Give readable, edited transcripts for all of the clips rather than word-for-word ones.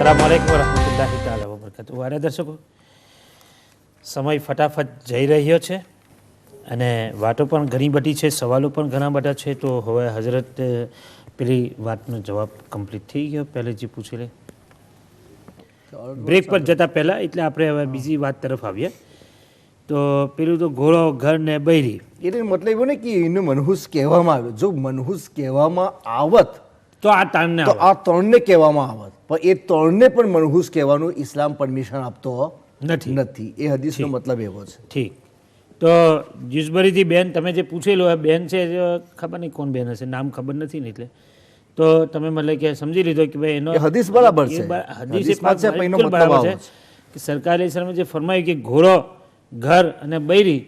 अस्सलामु अलैकुम વરહમતુલ્લાહિ તાલા વબરકાતુહુ। વારે દર્શકો, સમય ફટાફટ જઈ રહ્યો છે અને વાતો પણ ઘણી બધી છે, સવાલો પણ ઘણા બધા છે। તો હવે હજરત પેલી વાતનો જવાબ કમ્પ્લીટ થઈ ગયો, પહેલે જે પૂછી લે બ્રેક પર જતા પહેલાં, એટલે આપણે હવે બીજી વાત તરફ આવીએ। તો પેલું તો ઘોડો ઘર ને બૈરી, એટલે મતલબ એવો ને કે એને મનહૂસ કહેવામાં આવ્યો। જો મનહૂસ કહેવામાં આવત તો આ તાણને તો આ ત્રણને કહેવામાં આવત, પણ એ ત્રણને પણ મનહૂસ કહેવાનું ઇસ્લામ પરમિશન આપતો નથી। એ હદીસનો મતલબ એવો છે। ઠીક, તો જ્યુસબરીથી બેન તમે જે પૂછેલું આ બેન છે, ખબર નહીં કોણ બેન હશે, નામ ખબર નથી ને, એટલે તો તમે મતલબ કે સમજી લીધો કે ભાઈ એનો હદીસ બરાબર છે, હદીસ બરાબર છે કે સરકારે ઇસ્લામે જે ફરમાયું કે ઘોડો ઘર અને બૈરી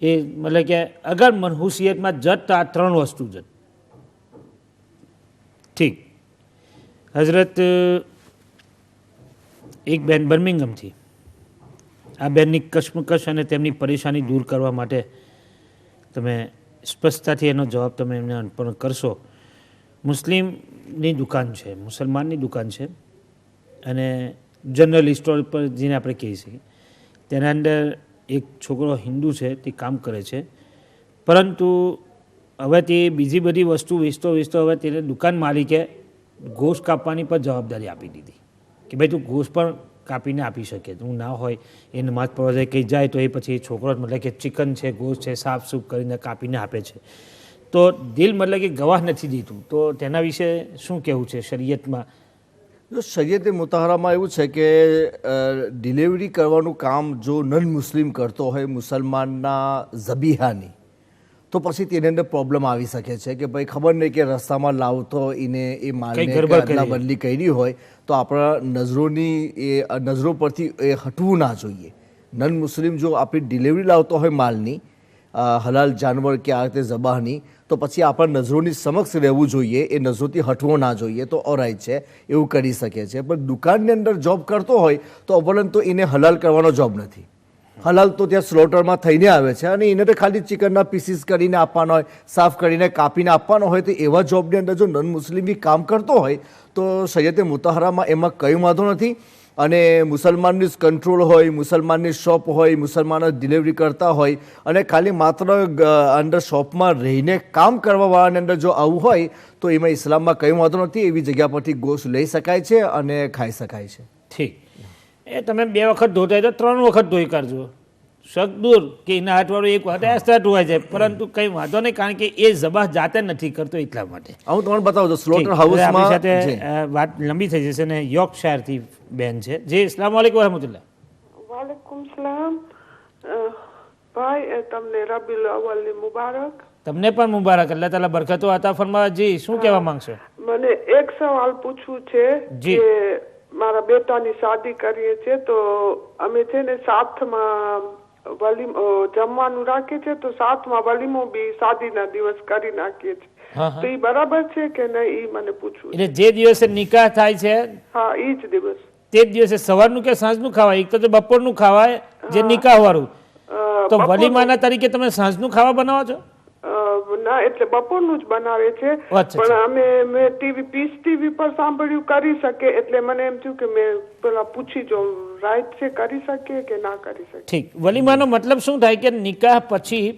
એ મતલબ કે અગર મનહૂસિયતમાં જત તો આ ત્રણ વસ્તુ જત। ઠીક, હજરત એક બેન બર્મિંગમથી, આ બેનની કશમકશ અને તેમની પરેશાની દૂર કરવા માટે તમે સ્પષ્ટતાથી એનો જવાબ તમે એમને અર્પણ કરશો। મુસ્લિમની દુકાન છે, મુસલમાનની દુકાન છે, અને જનરલ સ્ટોર પર જેને આપણે કહી શકીએ, તેના અંદર એક છોકરો હિન્દુ છે, તે કામ કરે છે, પરંતુ હવે તે બીજી બધી વસ્તુ વેચતો હવે તેને દુકાન માલિકે ગોશ્ત કાપવાની પણ જવાબદારી આપી દીધી કે ભાઈ તું ગોશ્ત પણ કાપીને આપી શકે। તું ના હોય એ નમાઝ પઢવા જાય કંઈ જાય તો એ પછી છોકરો મતલબ કે ચિકન છે, ગોશ્ત છે, સાફ સૂફ કરીને કાપીને આપે છે, તો દિલ મતલબ કે ગવાહ નથી દીધું। તો તેના વિશે શું કહેવું છે શરીયતમાં? જો શરીયતે મુતાહરામાં એવું છે કે ડિલિવરી કરવાનું કામ જો નન મુસ્લિમ કરતો હોય મુસલમાનના ઝબીહાની, તો પછી તેની અંદર પ્રોબ્લેમ આવી શકે છે કે ભાઈ ખબર નહીં કે રસ્તામાં લાવતો એને એ માલને અદલા બદલી કરી હોય તો આપણા નજરો પરથી એ હટવું ના જોઈએ। નન મુસ્લિમ જો આપણી ડિલિવરી લાવતો હોય માલની, હલાલ જાનવર કે આ રીતે ઝબાહની, તો પછી આપણા નજરોની સમક્ષ રહેવું જોઈએ, એ નજરોથી હટવો ના જોઈએ, તો ઓરાઈટ છે, એવું કરી શકે છે। પણ દુકાનની અંદર જોબ કરતો હોય તો અવલન તો એને હલાલ કરવાનો જોબ નથી। હલાલ તો ત્યાં સ્લોટરમાં થઈને આવે છે અને એને તો ખાલી ચિકનના પીસીસ કરીને આપવાના હોય, સાફ કરીને કાપીને આપવાનો હોય, તો એવા જોબની અંદર જો નન મુસ્લિમ બી કામ કરતો હોય તો શરીયતે મુતાહરામાં એમાં કંઈ વાંધો નથી। અને મુસલમાનની જ કંટ્રોલ હોય, મુસલમાનની શોપ હોય, મુસલમાનો ડિલિવરી કરતા હોય અને ખાલી માત્ર અંદર શોપમાં રહીને કામ કરવાવાળાની અંદર જો આવું હોય તો એમાં ઇસ્લામમાં કંઈ વાંધો નથી। એવી જગ્યા પરથી ગોશ્ત લઈ શકાય છે અને ખાઈ શકાય છે। ઠીક, એ તમે 2 વખત ધોતા હોય તો 3 વખત ધોઈ કાઢજો, શક દૂર કે એના હાથવાળું એક વખત એક્સ્ટ્રા ધોવાઈ જાય, પરંતુ કંઈ વાંધો નહીં, કારણ કે એ જબાહ જાતે નથી કરતો એટલા માટે। હું તમને બતાવું સ્લોટર આપણી હાઉસમાં સાથે વાત લંબી થઈ જશે ને યોર્કશાયરથી બેન છે। જી, અસ્સલામુ અલૈકુમ વરહમતુલ્લાહ। વાલેકુમ સલામ ભાઈ, તમને રબીઉલ અવ્વલની મુબારક। તમને પણ મુબારક, અલ્લાહ તાલા બરકતો અતા ફરમાવે। જી, શું કહેવા માંગશો? મને એક સવાલ પૂછવું છે જી। કે મારા બેટાની શાદી કરીએ છે તો અમે છે ને સાથમાં જમવાનું રાખીએ છે, તો સાથમાં વલીમો બી શાદીના દિવસ કરી નાખીએ છીએ, તો એ બરાબર છે કે નહીં, એ મને પૂછવું। એટલે જે દિવસે નિકાહ થાય છે હા, એ જ દિવસ, તે જ દિવસે સવારનું કે સાંજનું ખાવાય? એક તો બપોરનું ખાવાય જે નિકાહ વાળું, તો વલીમાના તરીકે તમે સાંજનું ખાવા બનાવો છો? ના, એટલે બપોરનું જ બનાવે છે, પણ મેં પીસ ટીવી પર સાંભળ્યું કરી શકે, એટલે મને એમ થયું કે મેં પેલા પૂછી જો રાઈટ છે, કરી શકીએ કે ના કરી શકીએ? ઠીક, વલીમાનો મતલબ શું થાય કે નિકાહ પછી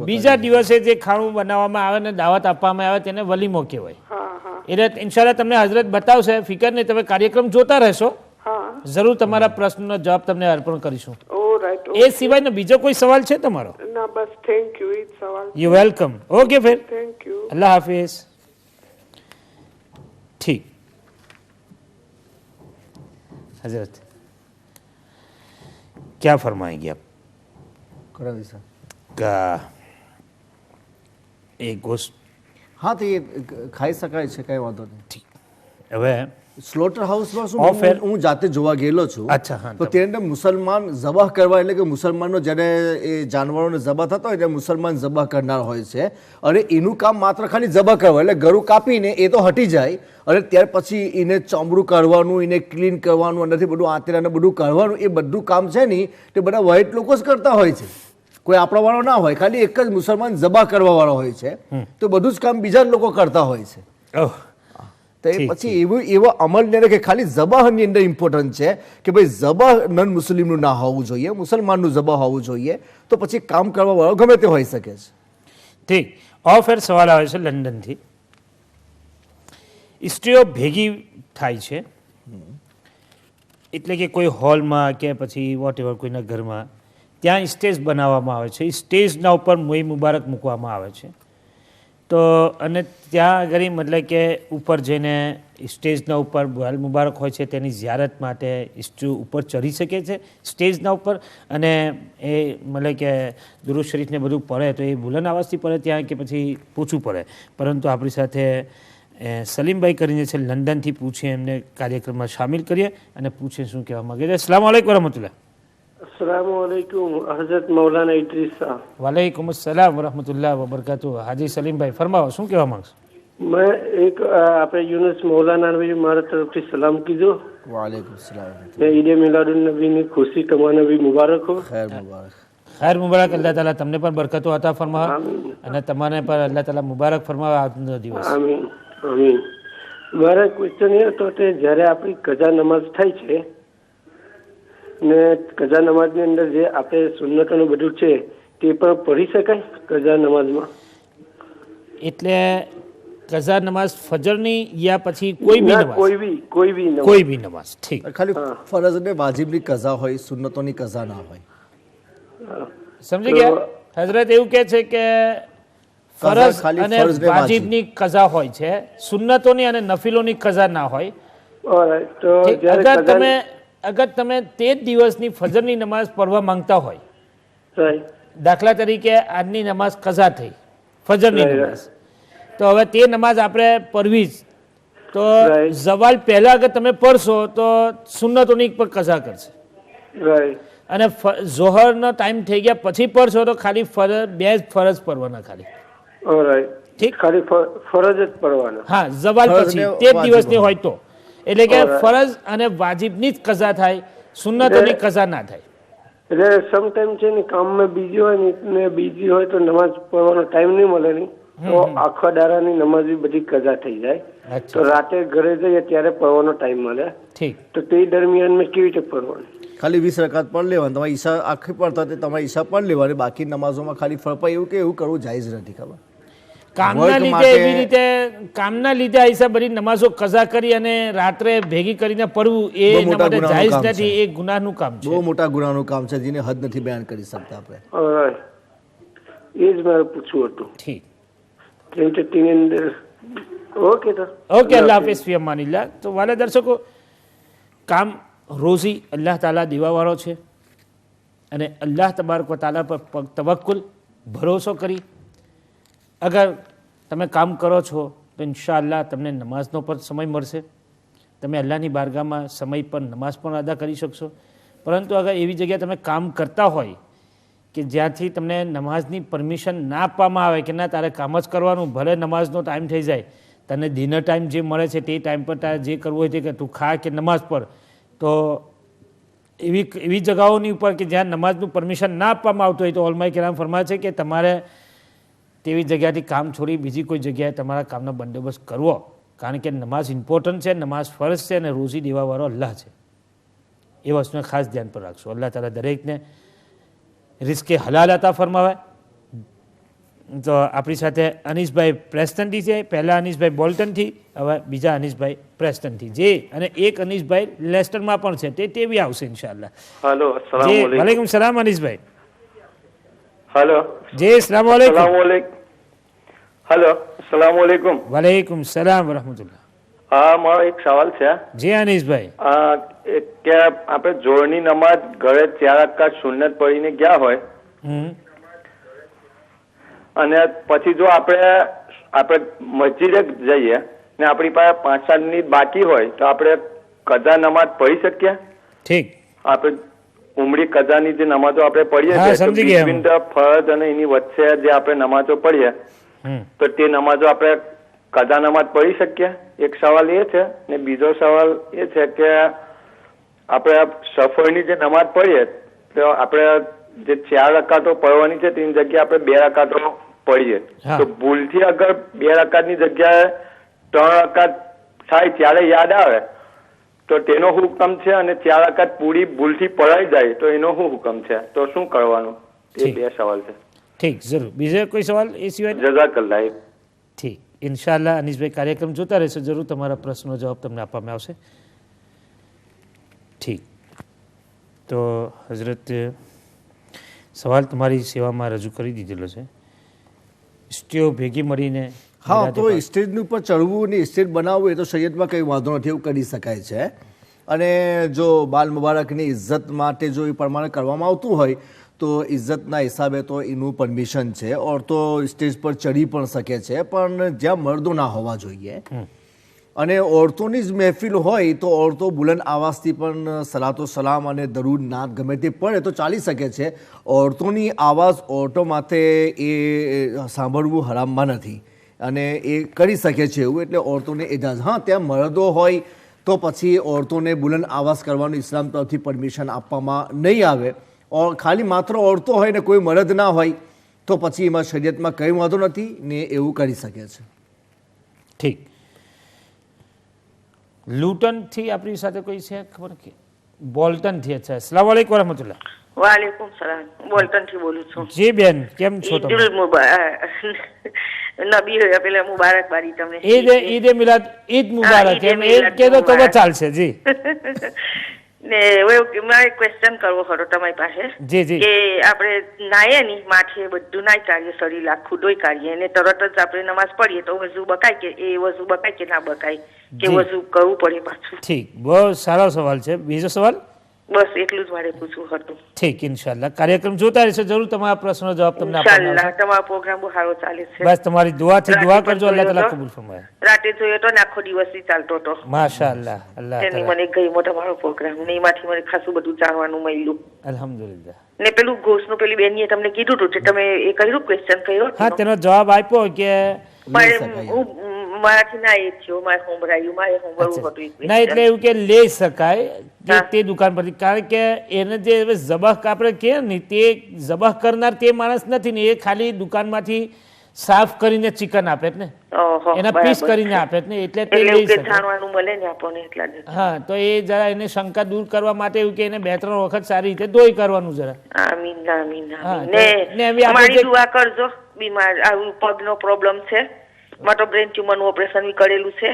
બીજા દિવસે જે ખાણું બનાવવામાં આવે ને દાવત આપવામાં આવે તેને વલીમો કહેવાય। એટલે ઇન્શાલ્લાહ તમને હજરત બતાવશે, ફિકર નહીં, તમે કાર્યક્રમ જોતા રહેશો, જરૂર તમારા પ્રશ્નનો જવાબ તમને અર્પણ કરીશું। એ સિવાયનો બીજો કોઈ સવાલ છે તમારો? ના, બસ થેન્ક યુ, એ જ સવાલ। યુ વેલકમ, ઓકે ફિર, થેન્ક યુ, અલ્લાહ હાફિઝ। ઠીક, हजरत क्या फरमाएंगे आप? કરાવી સર का એ ગોશ્ત હા, તો એ ખાઈ શકાય છે, કંઈ વાંધો નહીં। હવે સ્લોટર હાઉસમાં શું હું જાતે જોવા ગયેલો છું, અચ્છા, હા, તો તેની અંદર મુસલમાન ઝબાહ કરવા, એટલે કે મુસલમાનનો જ્યારે એ જાનવરોને ઝબાહ થતા હોય ત્યારે મુસલમાન ઝબાહ કરનાર હોય છે, અને એનું કામ માત્ર ખાલી ઝબાહ કરવા, એટલે ગળું કાપીને એ તો હટી જાય અને ત્યાર પછી એને ચામડું કાઢવાનું, એને ક્લીન કરવાનું, અંદરથી બધું આંતરાને બધું કાઢવાનું, એ બધું કામ છે ને તે બધા વ્હાઈટ લોકો જ કરતા હોય છે, કોઈ આપણા વાળો ના હોય, ખાલી એક જ મુસલમાન ઝબાહ કરવા વાળો હોય છે, તો બધું જ કામ બીજા જ લોકો કરતા હોય છે। તો એ પછી એવા અમલ ને કે ખાલી ઝબાહની અંદર ઇમ્પોર્ટન્ટ છે કે ભાઈ ઝબાહ નન મુસ્લિમનું ના હોવું જોઈએ, મુસલમાનનું ઝબાહ હોવું જોઈએ, તો પછી કામ કરવા વાળો ગમે તે હોઈ શકે છે. ઠીક. ઓફ એર સવાલ આવે છે લંડનથી. સ્ત્રીઓ ભેગી થાય છે, એટલે કે કોઈ હોલમાં કે પછી વોટ એવર કોઈના ઘરમાં, ત્યાં સ્ટેજ બનાવવામાં આવે છે. સ્ટેજના ઉપર મોઈ મુબારક મૂકવામાં આવે છે. તો અને ત્યાં આગળ મતલબ કે ઉપર જઈને સ્ટેજના ઉપર મોઈ મુબારક હોય છે, તેની ઝિયારત માટે સ્ત્રીઓ ઉપર ચડી શકે છે સ્ટેજના ઉપર, અને એ મતલબ કે દુરૂદ શરીફને બધું પડે તો એ બુલંદ આવાજથી પડે ત્યાં કે પછી પૂછવું પડે. પરંતુ આપણી સાથે સલીમભાઈ કરીને છે લંડનથી, પૂછીએ એમને કાર્યક્રમમાં સામેલ કરીએ અને પૂછીએ શું કહેવા માગે છે. અસ્સલામ વાલેકુમ વરહમતુલ્લાહ. अस्सलामुअलैकुम हज़रत मौलाना इदरीस साहब. वालेकुम अस्सलाम वरहमतुल्लाह वबरकातुह. हाजी सलीमભાઈ ફરમાવો, શું કહેવા માંગશો? मैं एक આપણે યુનુસ મૌલાના નબી મારા તરફથી સલામ કીધો. વાલેકુમ સલામ. ને ઈદે મિલાદુન નબીની ખુશી તમારા નબી મુબારક હો. ખૈર મુબારક. ખૈર મુબારક. અલ્લાહ તાલા તમને પણ બરકતો અતા ફરમાવે અને તમારે પણ અલ્લાહ તાલા મુબારક ફરમાવે આજનો દિવસ. આમીન આમીન. મારા ક્વેશ્ચન એ હતો કે જ્યારે આપણી કજા નમાઝ થાય છે ને કજા નમાઝની અંદર જે આપણે સુન્નતોનું બધું છે તે પણ પઢી શકાય કજા નમાઝમાં? એટલે કઝા નમાઝ ફજરની યા પછી કોઈ બી નમાઝ? કોઈ બી નમાઝ. ઠીક. ખાલી ફરજ ને વાજિબની કઝા હોય, સુન્નતોની કઝા ના હોય. સમજી ગયા? હઝરત એવું કહે છે કે ફરજ અને વાજિબની કઝા હોય છે, સુન્નતોની અને નફિલોની કઝા ના હોય. અગર તમે તે જ દિવસની ફજરની નમાઝ પઢવા માંગતા હોય, દાખલા તરીકે આજની નમાઝ કઝા થઈ, ફજરની નમાઝ, તો હવે તે નમાઝ આપણે પઢવી જ, તો ઝવાલ પહેલા અગર તમે પઢશો તો સુન્નતોની પર કઝા કરશે, અને ઝોહરનો ટાઈમ થઈ ગયા પછી પઢશો તો ખાલી બે જ ફરજ પઢવાના ખાલી. ઠીક. ખાલી ફરજ જ પડવાના. હા, ઝવાલ પછી તે જ દિવસની હોય તો, એટલે કે ફરજ અને વાજિબની જ કઝા થાય, સુન્નતોની કઝા ના થાય. એટલે સમટાઈમ છે ને કામમાં બીજી હોય ને બીજી હોય તો નમાઝ પઢવાનો ટાઈમ નહીં મળે નહીં, તો આખા દાડાની નમાઝ બધી કઝા થઈ જાય, તો રાતે ઘરે જઈએ ત્યારે પઢવાનો ટાઈમ મળે. ઠીક. તો તે દરમિયાન મેં કેવી રીતે પઢવાનું? ખાલી 20 રકાત પણ લેવાની, તમારે ઈશા આખી પડતા તમારે ઈશા પણ લેવાની, બાકી નમાઝોમાં ખાલી ફરપાય એવું કે એવું કરવું જાયઝ નથી. ખબર કામના લીધે એવી રીતે કામના લીધે આઈસા બધી નમાઝો કઝા કરી અને રાત્રે ભેગી કરીને પડવું એ એના માટે જાયઝ નથી, એ ગુનાહનું કામ છે, બહુ મોટા ગુનાહનું કામ છે જેને હદ નથી બયાન કરી શકતા આપણે. એ જ મારે પૂછવું હતું. ઠીક. કેમ કે તેની અંદર ઓકે અલ્લાહ હાફિઝ ફી અમાનિલ્લાહ. તો વાલા દર્શકો, કામ રોઝી અલ્લાહ તાલા દેવાવાળો છે, અને અલ્લાહ તબારક વ તાલા પર તવક્કુલ ભરોસો કરી અગર તમે કામ કરો છો તો ઇન્શાઅલ્લાહ તમને નમાઝનો પણ સમય મળશે, તમે અલ્લાહની બારગાહમાં સમય પર નમાઝ પણ અદા કરી શકશો. પરંતુ અગર એવી જગ્યાએ તમે કામ કરતા હોય કે જ્યાંથી તમને નમાઝની પરમિશન ના આપવામાં આવે કે ના તારે કામ જ કરવાનું, ભલે નમાઝનો ટાઈમ થઈ જાય, તને ડિનર ટાઈમ જે મળે છે તે ટાઈમ પર તારે જે કરવું હોય તે કે તું ખા કે નમાઝ પઢ, તો એવી જગાઓની ઉપર કે જ્યાં નમાઝનું પરમિશન ના આપવામાં આવતું હોય તો ઓલમાઈ કિરામ ફરમાવે છે કે તમારે તેવી જગ્યાથી કામ છોડી બીજી કોઈ જગ્યાએ તમારા કામનો બંદોબસ્ત કરવો, કારણ કે નમાઝ ઇમ્પોર્ટન્ટ છે, નમાઝ ફરજ છે, અને રોઝી દેવાવાળો અલ્લાહ છે. એ વસ્તુને ખાસ ધ્યાન પર રાખશો. અલ્લાહ તાલા દરેકને રિસ્કે હલાલ અતા ફરમાવે. તો આપણી સાથે અનીસભાઈ પ્રેસ્ટનથી છે, પહેલા અનીસભાઈ બોલ્ટનથી, હવે બીજા અનીસભાઈ પ્રેસ્ટનથી, જે અને એક અનીસભાઈ લેસ્ટરમાં પણ છે, તે બી આવશે ઇન્શાઅલ્લાહ. હેલો, અસ્સલામ વાલેકુમ. વાલેકુમ સલામ અનીસભાઈ. હેલો જી, અસ્સલામ વાલેકુમ. હેલો, અસ્સલામ વાલેકુમ. વાલેકુમ સલામ વરહમતુલ્લાહ. હા, મારો એક સવાલ છે. જી અનીસભાઈ. કે આપણે જોહરની નમાઝ ઘરે 4 રકાત સુન્નત પઢીને ગયા હોય, અને પછી જો આપણે મસ્જિદે જઈએ ને આપણી પાસે 5-7 મિનિટ બાકી હોય તો આપણે કઝા નમાઝ પઢી શકીએ? ઠીક. આપણે ઉમરી કઝાની જે નમાઝો આપણે પઢીએ છીએ ફરજ અને એની વચ્ચે જે આપણે નમાઝો પઢીએ તો તે નમાઝો આપણે કઝા નમાઝ પઢી શકીએ? એક સવાલ એ છે. ને બીજો સવાલ એ છે કે આપણે સફરની જે નમાઝ પઢીએ તો આપણે જે 4 રકાતો પઢવાની છે તેની જગ્યાએ આપણે 2 રકાતો પઢીએ, તો ભૂલથી અગર 2 રકાતની જગ્યાએ 3 રકાત થાય ત્યારે યાદ આવે તો તેનો શું હુકમ છે, અને 4 રકાત પૂરી ભૂલથી પડાઈ જાય તો એનો શું હુકમ છે, તો શું કરવાનું? એ 2 સવાલ છે. ઠીક, જરૂર. બીજો કોઈ સવાલ એ સિવાય? જઝાકલ્લાહ. ઠીક, ઇન્શાલ્લાહ અનીસભાઈ કાર્યક્રમ જોતા રહેશે, જરૂર તમારા પ્રશ્નનો જવાબ તમને આપવામાં આવશે. ઠીક, તો હઝરત સવાલ તમારી સેવામાં રજૂ કરી દીધેલો છે. સ્ટેઓ ભેગી મળીને હા, તો સ્ટેજની ઉપર ચડવું ને સ્ટેજ બનાવવું એ તો શરીયતમાં કંઈ વાંધો નથી, એવું કરી શકાય છે. અને જો બાલ મુબારકની ઇજ્જત માટે જો એ પ્રમાણે કરવામાં આવતું હોય તો ઇજ્જતના હિસાબે તો એનું પરમિશન છે. ઓરતો સ્ટેજ પર ચડી પણ શકે છે, પણ જ્યાં મર્દો ના હોવા જોઈએ. અને ઓરતોની જ મહેફિલ હોય તો ઓરતો બુલંદ આવાજથી પણ સલાતો સલામ અને દરૂદ નાત ગમે તે પડે તો ચાલી શકે છે. ઓરતોની આવાજ ઓરતો માટે એ સાંભળવું હરામમાં નથી અને એ કરી શકે છે એવું, એટલે ઓરતોને એજાઝ. હા, ત્યાં મર્દો હોય તો પછી ઓરતોને બુલંદ આવાજ કરવાનું ઇસ્લામ તરફથી પરમિશન આપવામાં નહીં આવે. ખાલી માત્ર ઓરતો હોય ને કોઈ મર્દ ના હોય તો પછી એમાં શરીયતમાં કંઈ વાંધો નથી ને એવું કરી શકે છે. ઠીક. લુટનથી આપણી સાથે કોઈ છે ખબર કે? બોલ્ટનથી. અચ્છા, અસલામ વાલેકુમ વરહમતુલ્લાહ. વાલેકુમ સલામ. બોલ્ટનથી બોલું છું. જી બેન, કેમ છો તમે? ઈદ નબી હોય પેલા મુબારકબાદી તમને. ઈદ મિલાદ, ઈદ મુબારક. એમ એ કહેતો તો ચાલશે. જી. ને મારે ક્વેશ્ચન કરવો હતો તમારી પાસે. જી જી. કે આપણે નાઈએ ની માથે બધું નાઈ કાઢીએ, શરીર આખું ધોઈ કાઢીએ અને તરત જ આપણે નમાઝ પડીએ તો વઝુ બકાય કે એ વઝુ બકાય કે ના બકાય, કે વઝુ કરવું પડે પાછું? ઠીક, બહુ સારો સવાલ છે. બીજો સવાલ? બસ એટલું જ મારે પૂછવું હતું. ઠીક, ઇન્શાલ્લાહ કાર્યક્રમ જોતા રહેશે, જરૂર તમારા પ્રશ્નનો જવાબ તમને આપવામાં આવશે. તમારો પ્રોગ્રામ બહુ સારો ચાલે છે. બસ તમારી દુઆથી દુઆ કરજો, અલ્લાહ તાલા કબૂલ ફરમાય. રાતે જોયો તો ને આખો દિવસ ચાલતો હતો. માશાઅલ્લાહ, અલ્લાહ તેની મને ગમ્યો તમારો પ્રોગ્રામ ને એમાંથી મને ખાસું બધું જાણવાનું મળ્યું. અલ્હમ્દુલિલ્લાહ. ને પેલું ઘોષનું પેલી બેનીએ તમને કીધું હતું જે તમે એ કર્યું ક્વેશ્ચન કર્યો? હા, તેનો જવાબ આપ્યો કે મારાથી ના એ થયો, મારે હોંભરાયું, મારે હોંભરવું હતું. ના, એટલે એવું કે લઈ શકાય તે દુકાન પરથી, કારણ કે એને જે જબહ આપણે કહે ને તે જબહ કરનાર તે માણસ નથી ને, એ ખાલી દુકાનમાંથી સાફ કરીને ચિકન આપે ને, એના પીસ કરીને આપે ને, એટલે તે લઈ શકે. જાણવાનું મળે ને આપણને એટલા જ. હા, તો એ જરા એને શંકા દૂર કરવા માટે એવું કે એને 2-3 વખત સારી રીતે ધોઈ કરવાનું જરા. આમીન આમીન આમીન. ને અમારી દુઆ કરજો. બીમાર આવું પગનો પ્રોબ્લેમ છે, મારો બ્રેન ટ્યુમરનું ઓપરેશન બી કરેલું છે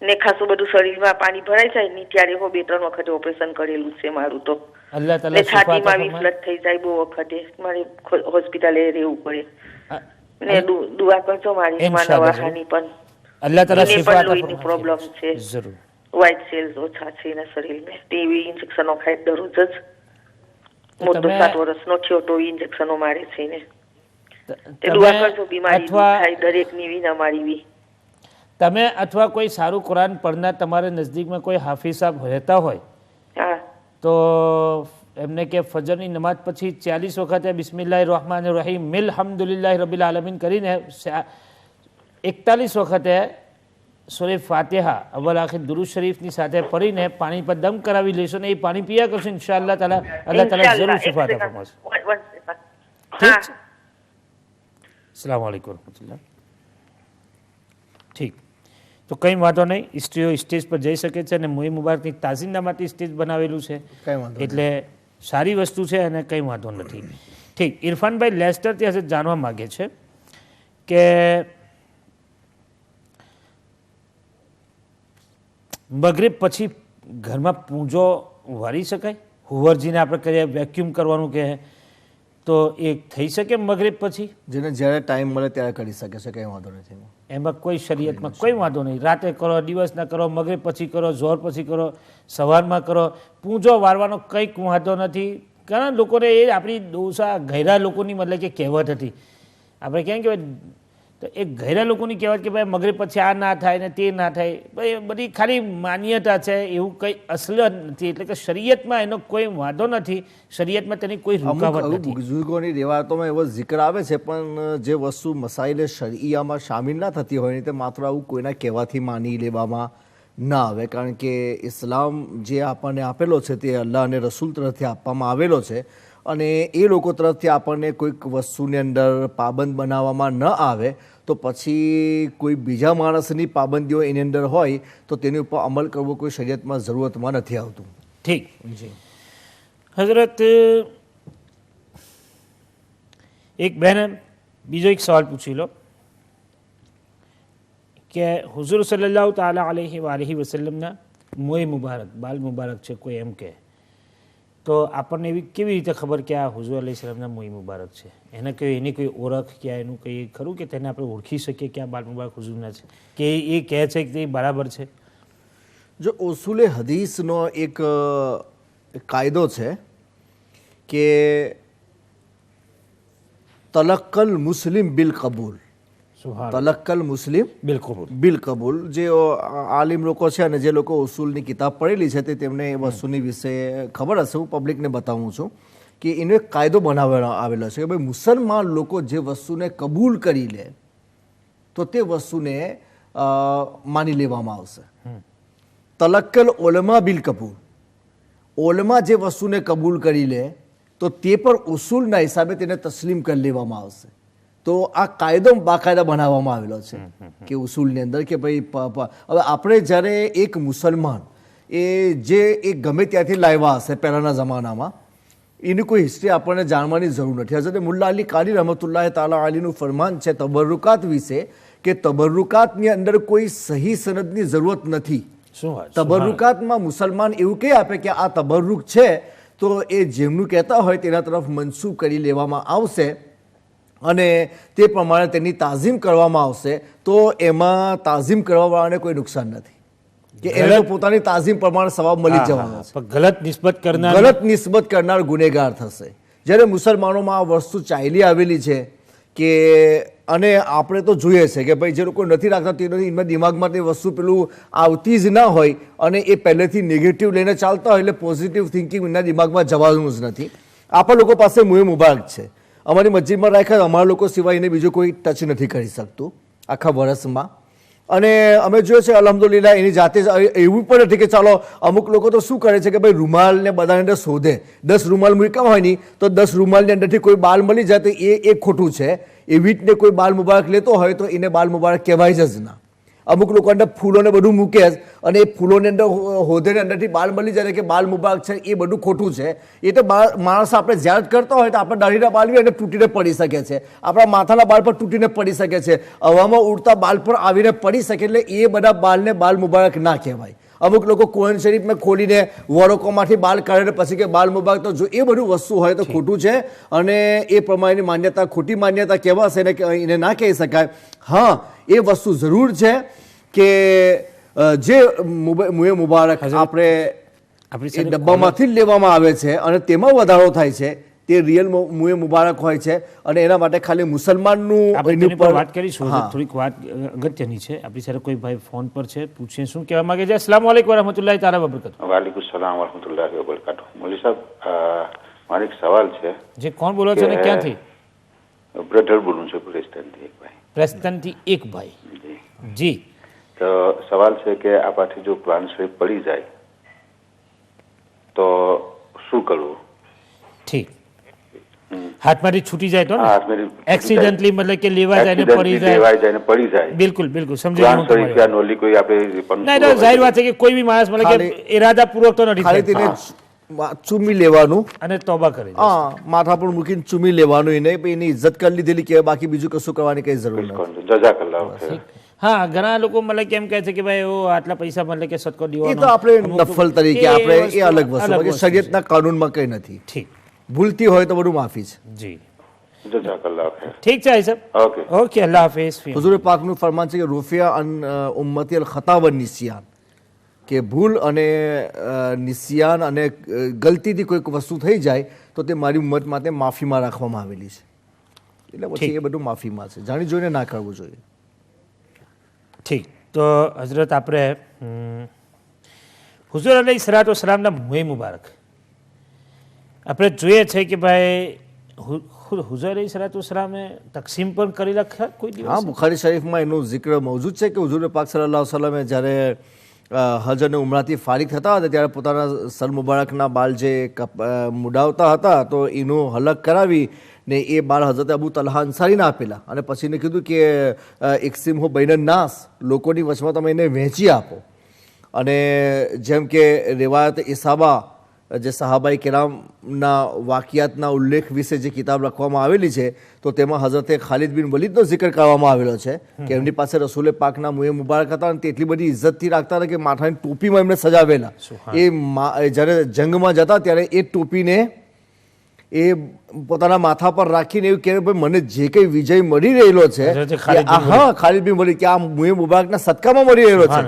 ને ખાસું બધું શરીરમાં પાણી ભરાઈ જાય ને ત્યારે હું 2-3 વખતે ઓપરેશન કરેલું છે મારું તો. અલ્લાહ તાલા છાતીમાં બી ફ્લડ થઈ જાય બહુ વખતે, મારે હોસ્પિટલે રહેવું પડે. ને દુઆ કરજો મારી દવાખાની પણ. અલ્લાહ તાલા શિફા આપે. લોહીની પ્રોબ્લેમ છે, જરૂર. વ્હાઇટ સેલ્સ ઓછા છે એના શરીરમાં, ટીવી ઇન્જેક્શનો ખાય દરરોજ જ. મોટો 7 વર્ષનો થયો તો ઇન્જેક્શનો મારે છે ને. દુઆ કરજો બીમારી થાય દરેકની બી અમારી બી. તમે અથવા કોઈ સારું કુરાન પઢનાર તમારે નજદીકમાં કોઈ હાફિઝ સાહેબ રહેતા હોય તો એમને કે ફજરની નમાઝ પછી 40 વખતે બિસ્મિલ્લાહિર રહમાનિર રહીમ અલ્હમ્દુલિલ્લાહિ રબ્બિલ આલમીન કરીને 41 વખતે સૂરે ફાતિહા અવ્વલ આખિર દુરૂદ શરીફની સાથે પડીને પાણી પર દમ કરાવી લેશો ને એ પાણી પીયા કરશો, ઇન્શાઅલ્લાહ તાલા અલ્લાહ તાલા જરૂર શિફા આપે ફરમાશે. ઠીક છે. અસ્સલામુ અલૈકુમ વરહમતુલ્લાહ. ઠીક, તો કંઈ વાંધો નહીં, સ્ત્રીઓ સ્ટેજ પર જઈ શકે છે અને મોઈ મુબારકની તાઝીમના માટે સ્ટેજ બનાવેલું છે, એટલે સારી વસ્તુ છે અને કંઈ વાંધો નથી. ઠીક, ઇરફાનભાઈ લેસ્ટરથી હશે જાણવા માગે છે કે મગરિબ પછી ઘરમાં પૂંજો વાળી શકાય? હુવરજીને આપણે કહીએ વેક્યુમ કરવાનું કહે તો એ થઈ શકે મગરિબ પછી? જેને જ્યારે ટાઈમ મળે ત્યારે કરી શકે છે, કંઈ વાંધો નથી. એમાં કોઈ શરીયતમાં કોઈ વાંધો નહીં. રાતે કરો, દિવસના કરો, મગરિબ પછી કરો, ઝોહર પછી કરો, સવારમાં કરો, પૂંજો વાળવાનો કંઈક વાંધો નથી. ઘણા લોકોને એ આપણી દોષા ઘેરા લોકોની મતલબ કે કહેવત હતી, આપણે કેમ કહેવાય તો એ ઘેરા લોકોની કહેવત કે ભાઈ મગરિબ પછી આ ના થાય ને તે ના થાય, ભાઈ બધી ખાલી માન્યતા છે, એવું કંઈ અસલ નથી. એટલે કે શરીયતમાં એનો કોઈ વાંધો નથી, શરીયતમાં તેની કોઈ રૂકાવટ નથી. બુઝુર્ગોની રિવાયતોમાં એવો જિક્ર આવે છે, પણ જે વસ્તુ મસાઇલે શરીયામાં શામિલ ના થતી હોય ને તે માત્ર આવું કોઈના કહેવાથી માની લેવામાં ના આવે, કારણ કે ઇસ્લામ જે આપણને આપેલો છે તે અલ્લાહ અને રસૂલ તરફથી આપવામાં આવેલો છે અને એ લોકો તરફથી આપણને કોઈક વસ્તુની અંદર પાબંદ બનાવવામાં ન આવે તો પછી કોઈ બીજા માણસની પાબંદીઓ એની અંદર હોય તો તેની ઉપર અમલ કરવો કોઈ શરીયતમાં જરૂરતમાં નથી આવતું. ઠીક હજરત, એક બહેન બીજો એક સવાલ પૂછી લો કે હુઝુર સલ્લલ્લાહુ તાલા અલૈહિ વસલ્લમના મોય મુબારક, બાલ મુબારક છે કોઈ એમ કહે તો આપણને એવી કેવી રીતે ખબર કે આ હુઝુર અલૈહિ સલામના મોય મુબારક છે? એની કોઈ ઓળખ કે એનું કંઈ ખરું કે તેને આપણે ઓળખી શકીએ કે આ બાલ મુબારક હુઝુરના છે, કે એ કહે છે કે તે બરાબર છે? જો ઉસૂલે હદીસનો એક કાયદો છે કે તલક્કલ મુસ્લિમ બિલ કબૂલ, તલક્કલ મુસ્લિમ બિલ કબૂલ. જે આલિમ લોકો છે અને જે લોકો ઉસૂલની કિતાબ પડેલી છે તે તેમને એ વસ્તુની વિશે ખબર હશે. હું પબ્લિકને બતાવું છું કે એનો એક કાયદો બનાવેલો આવેલો છે કે ભાઈ મુસલમાન લોકો જે વસ્તુને કબૂલ કરી લે તો તે વસ્તુને માની લેવામાં આવશે. તલક્કલ ઓલમા બિલ કબૂલ, ઓલમા જે વસ્તુને કબૂલ કરી લે તો તે પર ઉસૂલના હિસાબે તેને તસ્લીમ કરી લેવામાં આવશે. તો આ કાયદો બાકાયદા બનાવવામાં આવેલો છે કે ઉસૂલની અંદર કે ભાઈ હવે આપણે જ્યારે એક મુસલમાન જે એ ગમે ત્યાંથી લાવ્યા હશે પહેલાંના જમાનામાં, એની કોઈ હિસ્ટ્રી આપણને જાણવાની જરૂર નથી. હઝરત મુલ્લા અલી કારી રહમતુલ્લાહ તાલા અલીનું ફરમાન છે તબરુકાત વિશે કે તબરુકાતની અંદર કોઈ સહી સનદની જરૂરત નથી. તબરુકાતમાં મુસલમાન એવું કહી આપે કે આ તબરુક છે તો એ જેમનું કહેતા હોય તેના તરફ મનસૂબ કરી લેવામાં આવશે અને તે પ્રમાણે તેની તાઝીમ કરવામાં આવશે. તો એમાં તાઝીમ કરવાવાળાને કોઈ નુકસાન નથી કે એને પોતાની તાઝીમ પ્રમાણે સવાબ મળી જવાનો છે. ગલત નિસ્બત કરનાર ગુનેગાર થશે. જ્યારે મુસલમાનોમાં આ વસ્તુ ચાલી આવેલી છે કે અને આપણે તો જોઈએ છે કે ભાઈ જે લોકો નથી રાખતા તેનો એમના દિમાગમાં તે વસ્તુ પેલું આવતી જ ના હોય અને એ પહેલેથી નેગેટિવ લઈને ચાલતા હોય એટલે પોઝિટિવ થિંકિંગ એમના દિમાગમાં જવાનું જ નથી. આપણા લોકો પાસે મોય મુબારક છે, અમારી મસ્જિદમાં રાખ્યા, અમારા લોકો સિવાય એને બીજું કોઈ ટચ નથી કરી શકતું આખા વર્ષમાં. અને અમે જોયું છે અલ્હમ્દુલિલ્લાહ એની જાતે એવું પણ નથી કે ચાલો અમુક લોકો તો શું કરે છે કે ભાઈ રૂમાલને બધાની અંદર શોધે, 10 રૂમાલ મૂક્યા હોય નહીં તો 10 રૂમાલની અંદરથી કોઈ બાલ મળી જાય તો એ ખોટું છે. એવી રીતને કોઈ બાલ મુબારક લેતો હોય તો એને બાલ મુબારક કહેવાય જ ના. અમુક લોકો અંદર ફૂલોને બધું મૂકે જ અને એ ફૂલોની અંદર હોદેની અંદરથી બાલ મળી જાય કે બાલ મુબારક છે, એ બધું ખોટું છે. એ તો માણસ આપણે ઝયારત કરતા હોય તો આપણે દાઢીના બાલ બી એને તૂટીને પડી શકે છે, આપણા માથાના બાલ પર તૂટીને પડી શકે છે, હવામાં ઉડતા બાલ પર આવીને પડી શકે. એટલે એ બધા બાલને બાલ મુબારક ના કહેવાય. અમુક લોકો કોરઆન શરીફમાં ખોલીને વરોકોમાંથી બાલ કાઢે પછી કે બાલ મુબારક, તો જો એ બધું વસ્તુ હોય તો ખોટું છે અને એ પ્રમાણેની માન્યતા ખોટી માન્યતા કહેવાશે એને ના કહી શકાય. હા, એ વસ્તુ જરૂર છે કે જે મોય મુબારક આપણે ડબ્બામાંથી જ લેવામાં આવે છે અને તેમાં વધારો થાય છે તે રિયલ મોય મુબારક હોય છે અને એના માટે ખાલી મુસલમાનનું વાત કરીશું. થોડીક વાત અગત્યની છે. આપણી સાથે કોઈ ભાઈ ફોન પર છે, પૂછીએ શું કહેવા માંગે છે. અસ્સલામુ અલૈકુમ વરહમતુલ્લાહિ તાલા વબરકાતુહુ. વાલેકુમ સલામ વરહમતુલ્લાહિ વબરકાતુહુ. મૌલવી સાહેબ, મારો એક સવાલ છે. જે કોણ બોલો છો ને ક્યાંથી? બ્રધર બોલું છું, પ્રેસ્ટનથી એક ભાઈ. પ્રેસ્ટનથી એક ભાઈ જી. તો સવાલ છે કે આ પાછી જો કુરાન શરીફ પડી જાય તો શું કરવું? ઠીક, હાથમાંથી છૂટી જાય તો એક્સિડન્ટલી મતલબ કે લેવા જાય ને પડી જાય. બિલકુલ બિલકુલ સમજી ગયો. જાહેર વાત છે કે કોઈ બી માણસ મતલબ કે ઇરાદા પૂર્વક તો નથી, ચૂમી લેવાનું અને તોબા કરી માથા પર મૂકીને ચૂમી લેવાનું, એને એની ઇજ્જત કરી લીધેલી કે બાકી બીજું કશું કરવાની કઈ જરૂર નથી. જઝાકલ્લાહ. હા, ઘણા લોકો મતલબ કેમ કહે છે કે ભાઈ આટલા પૈસા મતલબ કે સદકો દેવાનો, એ તો આપણે નફલ તરીકે આપણે એ અલગ વસ્તુ કે શરીયતના કાનૂનમાં કઈ નથી. ઠીક, ભૂલતી હોય તો બધું માફી છે. જી, જઝાકલ્લાહ. ઠીક છે સાહેબ. ઓકે, અલ્લાહ હાફિઝ. હુઝુર પાકનું ફરમાન છે કે રૂફિયા અન ઉમ્મતી અલ ખતા વ નિસ્યાન, કે ભૂલ અને નિસ્યાન અને ગલતીથી કોઈક વસ્તુ થઈ જાય તો તે મારી ઉમ્મત માટે માફીમાં રાખવામાં આવેલી છે. એટલે પછી એ બધું માફીમાં છે, જાણી જોઈને ના કરવું જોઈએ. ઠીક, તો હઝરત આપણે હુઝુર અલૈહિ સલાતુ વસલામના મોય મુબારક આપણે જોઈએ છે કે ભાઈ હુઝુર અલૈહિ સલાતુ વસલામે તકસીમ પણ કરી રાખ્યા કોઈ દિવસ. હા, બુખારી શરીફમાં એનું જિક્ર મૌજૂદ છે કે હુઝુર પાક સલ્લલ્લાહુ અલૈહિ વસલ્લમે જ્યારે હજ અને ઉમરાથી ફારિગ થતા હતા ત્યારે પોતાના સર મુબારકના બાલ જે મુડાવતા હતા તો એનું હલક કરાવી ને એ બાર હઝરત અબુ તલહા અંસારીને આપેલા અને પછી એને કીધું કે ઇક્સિમ હો બૈન નાસ, લોકોની વચમાં તમે એને વહેંચી આપો. અને જેમ કે રિવાયત ઇસાબા જે સહાબાઈ કિરામના વાકિયાતના ઉલ્લેખ વિશે જે કિતાબ લખવામાં આવેલી છે તો તેમાં હઝરતે ખાલિદ બિન વલીદનો જિક્ર કરવામાં આવેલો છે કે એમની પાસે રસૂલે પાકના મુએ મુબારક હતા અને તે એટલી બધી ઇજ્જતથી રાખતા હતા કે માથાની ટોપીમાં એમને સજાવેલા. એ જ્યારે જંગમાં જતા ત્યારે એ ટોપીને એ પોતાના માથા પર રાખીને એવું કહે ભાઈ મને જે કંઈ વિજય મળી રહેલો છે, હા ખાલિદ બિન વલીદ કે આ મુએ મુબારકના સદકામાં મળી રહેલો છે.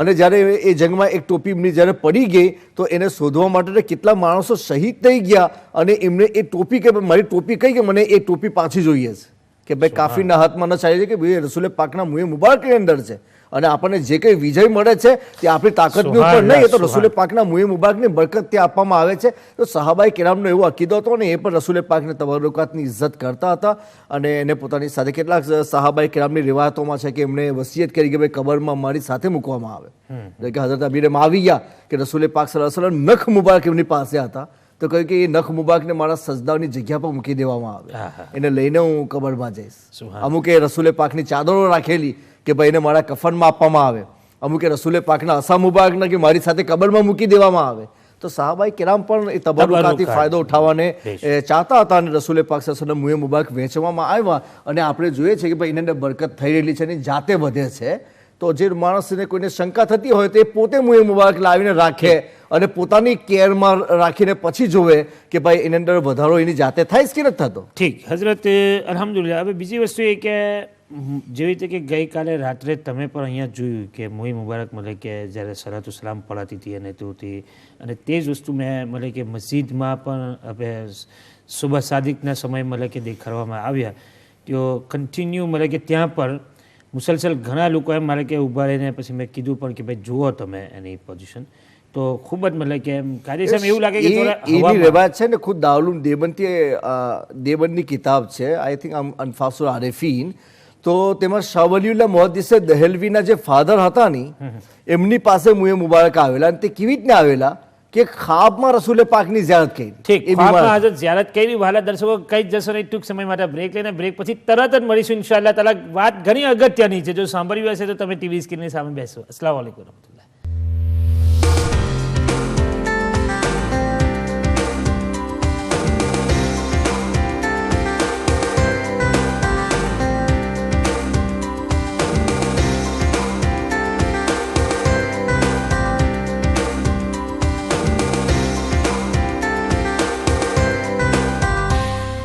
અને જ્યારે એ જંગમાં એક ટોપી એમની જ્યારે પડી ગઈ તો એને શોધવા માટે કેટલા માણસો શહીદ થઈ ગયા અને એમને એ ટોપી કે મારી ટોપી કઈ કે મને એ ટોપી પાછી જોઈએ છે કે ભાઈ કાફીરના હાથમાં ન ચાલે છે કે ભાઈ રસૂલે પાકના મુએ મુબારકની અંદર છે અને આપણને જે કંઈ વિજય મળે છે તે આપણી તાકાતની ઉપર નહીં, એ તો રસૂલે પાકના મુએ મુબારકની બરકત ત્યાં આપવામાં આવે છે. તો સહાબાઈ કિરામનો એવો અકીદો હતો ને એ પણ રસૂલે પાકની તબરુકાતની ઇજ્જત કરતા હતા અને એને પોતાની સાથે કેટલાક સહાબાઈ કિરામની રિવાયતોમાં છે કે એમણે વસિયત કરી કે ભાઈ કબરમાં મારી સાથે મૂકવામાં આવે. એટલે કે હઝરત અબીરે આવી ગયા કે રસૂલે પાક સલ્લલ્લાહુ અલૈહિ વસલ્લમ નખ મુબારક એમની પાસે હતા તો કહ્યું કે એ નખ મુબારકને મારા સજદાની જગ્યા પર મૂકી દેવામાં આવે, એને લઈને હું કબરમાં જઈશ. અમુકે રસૂલે પાકની ચાદરો રાખેલી કે ભાઈ એને મારા કફનમાં આપવામાં આવે, અમુકે રસૂલે પાકના અસા મુબારકના કે મારી સાથે કબરમાં મૂકી દેવામાં આવે. તો સહાબાઈ કિરામ પણ એ તબરુકાથી ફાયદો ઉઠાવવાને ચાહતા હતા અને રસૂલે પાક સલ્લલ્લાહુ અલૈહિ વસલ્લમ મુએ મુબારક વહેંચવામાં આવ્યા અને આપણે જોઈએ છે કે ભાઈ એને બરકત થઈ રહેલી છે અને જાતે વધે છે. તો જે માણસને કોઈને શંકા થતી હોય તો એ પોતે મુએ મુબારક લાવીને રાખે અને પોતાની કેરમાં રાખીને પછી જોવે કે ભાઈ એની અંદર વધારો એની જાતે થાય કે નથી થતો. ઠીક હઝરત, અલ્હમ્દુલિલ્લાહ. હવે બીજી વસ્તુ એ કે જેવી રીતે કે ગઈકાલે રાત્રે તમે પણ અહીંયા જોયું કે મુએ મુબારક મતલબ કે જ્યારે સલાતુ સલામ પડાતી હતી અને તેઓથી અને તે જ વસ્તુ મેં મતલબ કે મસ્જિદમાં પણ હવે સુબહ સાદિકના સમય મતલબ કે દેખાડવામાં આવ્યા. તેઓ કન્ટિન્યુ મતલબ કે ત્યાં પણ મુસલસલ ઘણા લોકો એમ મારે કે ઊભા રહીને પછી મેં કીધું પણ કે ભાઈ જુઓ તમે એની પોઝિશન તો ખૂબ જ મતલબ કે કાર્યક્ષમ એવું લાગે કે એની રિવાયત છે ને ખુદ દાઉલુલ દેવબંદની કિતાબ છે, આઈ થિંક અનફાસુલ આરિફીન. તો તેમાં શાહ વલીઉલ્લાહ મુહદ્દિસે દહેલવીના જે ફાધર હતા ને એમની પાસે મુએ મુબારક આવેલા અને તે કેવી રીતના આવેલા કે ખાબમાં રસૂલે પાકની ઝિયારત કરી. ઠીક, ખાબમાં હાજર ઝિયારત કરી. વાલા દર્શકો કઈ જશો નહીં, ટૂંક સમય માટે બ્રેક લઈને બ્રેક પછી તરત જ મળીશું ઇન્શાઅલ્લાહ તાલા. વાત ઘણી અગત્યની છે, જો સાંભળ્યું હશે તો તમે ટીવી સ્ક્રીનની સામે બેસો. અસ્સલામુ અલૈકુમ.